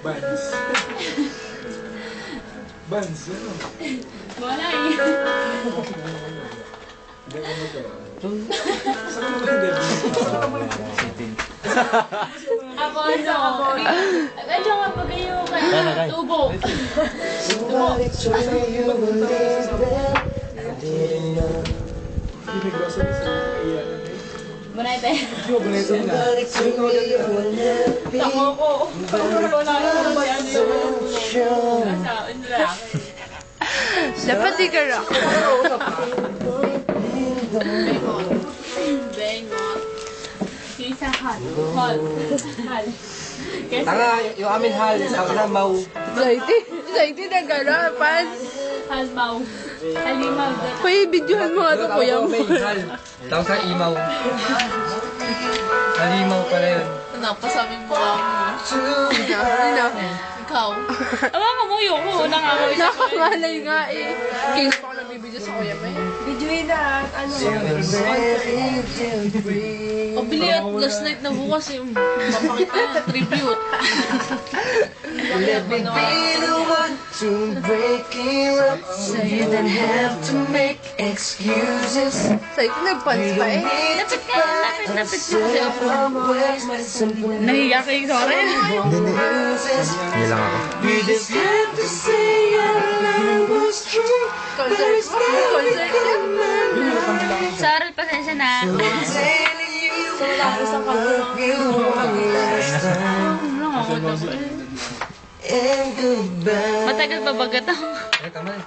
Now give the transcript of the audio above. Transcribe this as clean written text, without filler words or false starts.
Buns. Buns, ano? Wala eh. Hindi ko mo to. Saan mo ba yung Ako ano? Ano nga pa kayo kaya? Tubo. Tubo. Hindi may grocery sa iyan. Bunay tayo. Hindi mo bunay ito na. Tako ko. Ako na ako ba yan yung Dapat di ka rock. Bengot. Kisa hal. Hal. Hal. Tanga, yung amin hal, tawag na mau. Saiti na gano'n, pan. Halmaw. Halimaw. Kuya, videohan mo nga ito, kuya mo. Hal, tawag sa imaw. Halimaw pala yun. Napasaming mo lang. Ikaw. Awa ka mo yun ko. Nakakawin ako. Nakakalay nga eh. King pa ako nagbibideo sa kuya mo eh. Videoin na, ano. O bili at last night na bukas yung mapakita yan. Tribute. Let me be the one to break you up, so you don't have to make excuses. Saiti nagpans pa eh. Lapit ka. Lapit ka. Nahiya kayo sa rin. Hindi lang ako. We just have to say our love was true. Concert mo. Concert yan. Sorry, pasensya na. Telling you I love you one last time. And goodbye. Matagal ba bagat ako? Tama na,